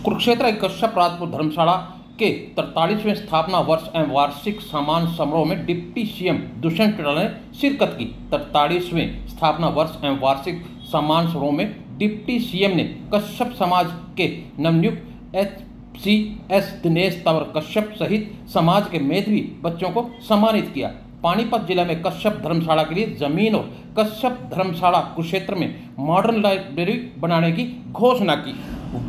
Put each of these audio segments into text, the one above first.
कुरुक्षेत्र कश्यप राजपूत धर्मशाला के 43वें स्थापना वर्ष एवं वार्षिक सम्मान समारोह में डिप्टी सीएम दुष्यंत चौटाला ने शिरकत की। 43वें स्थापना वर्ष एवं वार्षिक सम्मान समारोह में डिप्टी सीएम ने कश्यप समाज के नवनियुक्त HCS दिनेश तंवर कश्यप सहित समाज के मेधावी बच्चों को सम्मानित किया। पानीपत जिला में कश्यप धर्मशाला के लिए जमीन और कश्यप धर्मशाला कुरुक्षेत्र में मॉडर्न लाइब्रेरी बनाने की घोषणा की।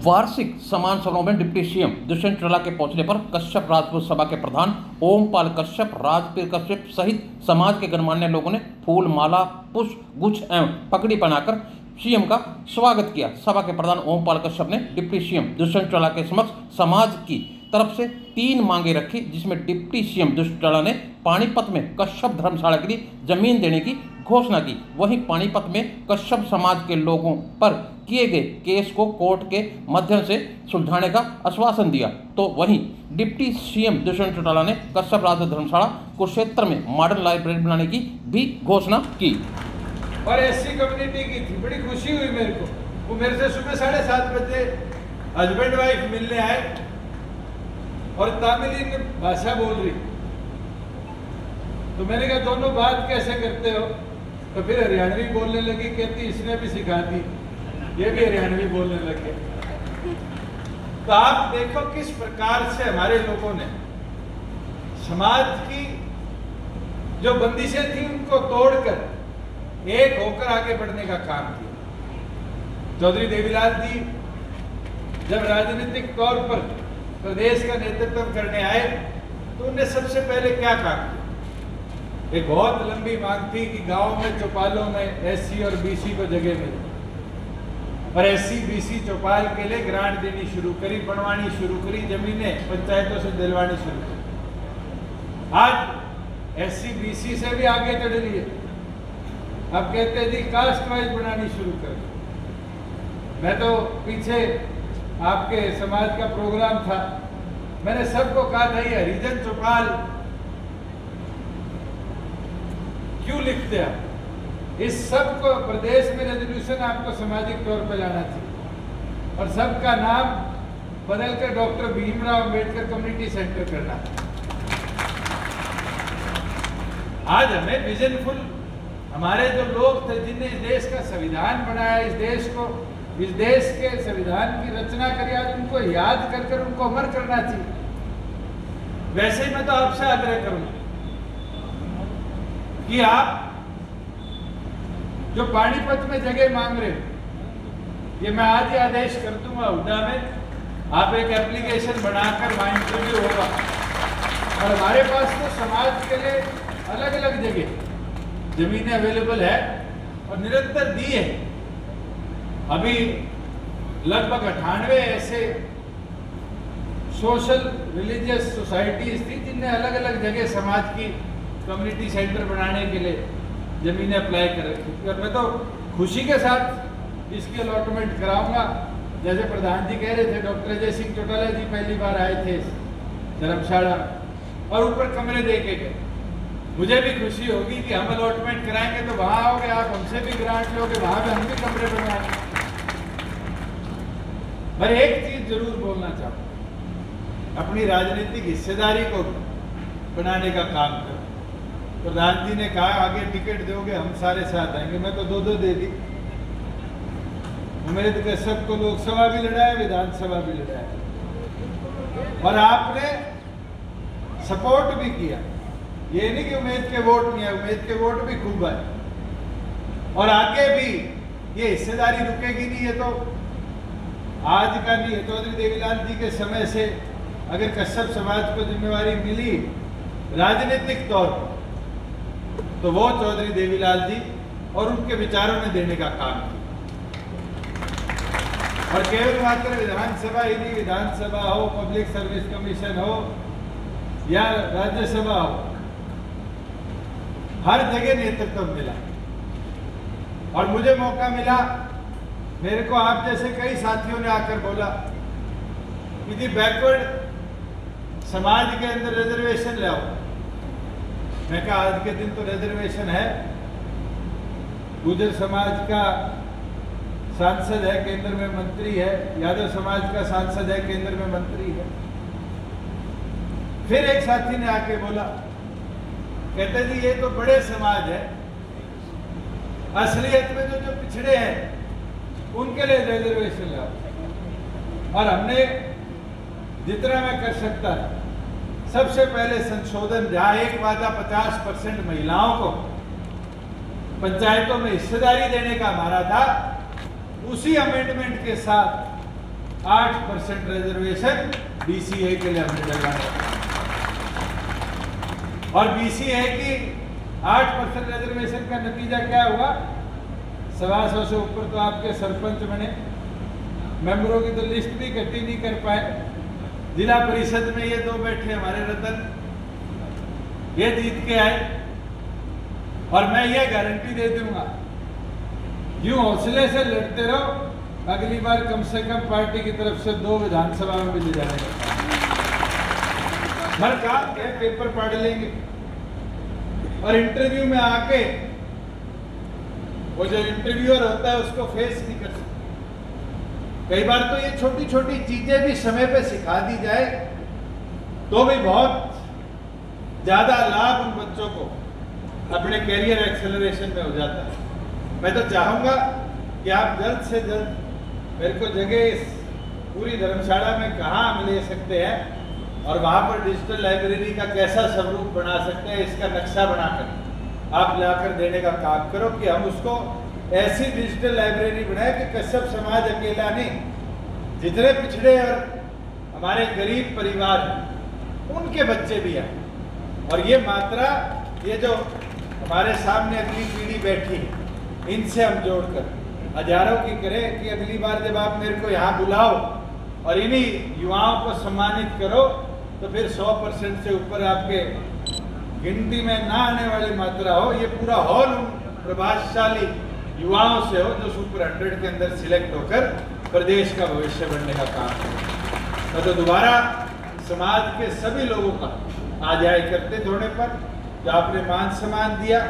वार्षिक सम्मान समारोह में डिप्टी सीएम दुष्यंत चौटाला के पहुंचने पर कश्यप राजपूत सभा के प्रधान ओमपाल कश्यप, राजपीर कश्यप सहित समाज के गणमान्य लोगों ने फूल माला, पुष्प गुच्छ एवं पगड़ी बनाकर सीएम का स्वागत किया। सभा के प्रधान ओमपाल कश्यप ने डिप्टी सीएम दुष्यंत चौटाला के समक्ष समाज की तरफ से 3 मांगे रखी, जिसमें डिप्टी सीएम दुष्यंत चौटाला ने पानीपत में कश्यप धर्मशाला के लिए जमीन देने की घोषणा की। वहीं पानीपत में कश्यप समाज के लोगों पर किए गए केस को कोर्ट के माध्यम से सुलझाने का आश्वासन दिया। तो वहीं डिप्टी सीएम दुष्यंत चौटाला ने कश्यप राजपूत धर्मशाला कुरुक्षेत्र में मॉडर्न लाइब्रेरी बनाने की भी घोषणा की। और एससी कम्युनिटी की थी, बड़ी खुशी हुई मेरे को। वो मेरे से सुबह 7:30 बजे हस्बैंड वाइफ मिलने आए और तमिल भाषा बोल रही। तो मैंने कहा दोनों बात कैसे करते हो? तो फिर हरियाणवी बोलने लगी, कहती इसने भी सिखा दी, ये भी हरियाणवी बोलने लगे। तो आप देखो किस प्रकार से हमारे लोगों ने समाज की जो बंदिशें थी उनको तोड़कर एक होकर आगे बढ़ने का काम किया। चौधरी देवीलाल जी जब राजनीतिक तौर पर प्रदेश का नेतृत्व करने आए तो उन्हें सबसे पहले क्या काम किया? एक बहुत लंबी मांग थी कि गांव में चौपालों में एससी और बीसी को जगह मिले, और एससी बीसी चौपाल के लिए ग्रांट देनी शुरू करी, बनवानी शुरू करी, जमीनें पंचायतों से दिलवानी शुरू करी। आज एससी बीसी से भी आगे चढ़ लिए। अब कहते हैं जी कास्ट वाइज बनानी शुरू कर। मैं तो पीछे आपके समाज का प्रोग्राम था, मैंने सबको कहा था ये हरिजन चौपाल क्यों लिखते आप? इस सब को प्रदेश में रेजोल्यूशन आपको सामाजिक तौर पर लाना चाहिए और सबका नाम बदलकर doctor Bhimrao Ambedkar community centre करना। आज हमें विजनफुल हमारे जो लोग थे जिनने इस देश का संविधान बनाया, इस देश के संविधान की रचना करी, आज उनको याद कर उनको अमर करना चाहिए। वैसे ही मैं तो आपसे आग्रह करूंगा कि आप जो पानीपत में जगह मांग रहे हो, ये मैं आज ही आदेश कर दूंगा हुड्डा में, आप एक एप्लीकेशन बनाकर वहां इंटरव्यू होगा। और हमारे पास तो समाज के लिए अलग अलग जगह जमीनें अवेलेबल है और निरंतर दी है। अभी लगभग 98 ऐसे सोशल रिलीजियस सोसाइटीज थी जिनने अलग अलग जगह समाज की कम्युनिटी सेंटर बनाने के लिए जमीनें अप्लाई कर रखी थी। और मैं तो खुशी के साथ इसकी अलॉटमेंट कराऊंगा। जैसे प्रधान जी कह रहे थे, डॉक्टर अजय सिंह चौटाला जी पहली बार आए थे धर्मशाला और ऊपर कमरे दे के गए। मुझे भी खुशी होगी कि हम अलॉटमेंट कराएंगे तो वहां आओगे, आप हमसे भी ग्रांट लोगे, वहां पे हम भी कमरे बनवाएंगे। पर एक चीज जरूर बोलना चाहूंगा, अपनी राजनीतिक हिस्सेदारी को बनाने का काम करो। प्रधान जी ने कहा आगे टिकट दोगे हम सारे साथ आएंगे, मैं तो 2-2 दे दी। उम्मीद के सबको लोकसभा भी लड़ाया, विधानसभा भी लड़ाया और आपने सपोर्ट भी किया। ये नहीं कि उम्मीद के वोट नहीं है, उम्मीद के वोट भी खूब आए और आगे भी ये हिस्सेदारी रुकेगी नहीं। ये तो आज का नहीं है, चौधरी देवीलाल जी के समय से अगर कश्यप समाज को जिम्मेवारी मिली राजनीतिक तौर पर तो वो चौधरी देवीलाल जी और उनके विचारों ने देने का काम किया। और केवल मात्र विधानसभा ही नहीं, विधानसभा हो, पब्लिक सर्विस कमीशन हो या राज्यसभा हो, हर जगह नेतृत्व मिला। और मुझे मौका मिला, मेरे को आप जैसे कई साथियों ने आकर बोला कि जी बैकवर्ड समाज के अंदर रिजर्वेशन ले आओ। मैं कहा आज के दिन तो रिजर्वेशन है, गुर्जर समाज का सांसद है, केंद्र में मंत्री है, यादव समाज का सांसद है, केंद्र में मंत्री है। फिर एक साथी ने आके बोला, कहते जी ये तो बड़े समाज है, असलियत में जो पिछड़े हैं उनके लिए रिजर्वेशन लाओ। और हमने जितना मैं कर सकता सबसे पहले संशोधन, जहां एक वादा 50% महिलाओं को पंचायतों में हिस्सेदारी देने का हमारा था, उसी अमेंडमेंट के साथ 8% रिजर्वेशन बीसीए के लिए हमने डलवाया। और बीसीए की 8% रिजर्वेशन का नतीजा क्या हुआ? 125 से ऊपर तो आपके सरपंच बने, मेंबरों की तो लिस्ट भी इकट्ठी नहीं कर पाए। जिला परिषद में ये 2 बैठे हमारे रतन, ये जीत के आए। और मैं ये गारंटी दे दूंगा, यूं हौसले से लड़ते रहो, अगली बार कम से कम पार्टी की तरफ से 2 विधानसभा में भी ले जाएगा। मर कहा क्या पेपर पढ़ लेंगे और इंटरव्यू में आके वो जो इंटरव्यूअर होता है उसको फेस नहीं कर सकते। कई बार तो ये छोटी छोटी चीजें भी समय पे सिखा दी जाए तो भी बहुत ज्यादा लाभ उन बच्चों को अपने कैरियर एक्सेलरेशन में हो जाता है। मैं तो चाहूंगा कि आप जल्द से जल्द मेरे को जगह इस पूरी धर्मशाला में कहाँ हम ले सकते हैं और वहाँ पर डिजिटल लाइब्रेरी का कैसा स्वरूप बना सकते हैं, इसका नक्शा बनाकर आप लाकर देने का काम करो कि हम उसको ऐसी डिजिटल लाइब्रेरी बनाए कि कश्यप समाज अकेला नहीं, जितने पिछड़े और हमारे गरीब परिवार उनके बच्चे भी आए। और ये मात्रा, ये जो हमारे सामने अगली पीढ़ी बैठी है, इनसे हम जोड़कर हजारों की करें कि अगली बार जब आप मेरे को यहाँ बुलाओ और इन्हीं युवाओं को सम्मानित करो तो फिर 100% से ऊपर आपके गिनती में ना आने वाली मात्रा हो। ये पूरा हॉल उन प्रभावशाली युवाओं से हो जो सुपर 100 के अंदर सिलेक्ट होकर प्रदेश का भविष्य बनने का काम करें। मैं तो दोबारा समाज के सभी लोगों का आज आए करते होने पर जो आपने मान सम्मान दिया,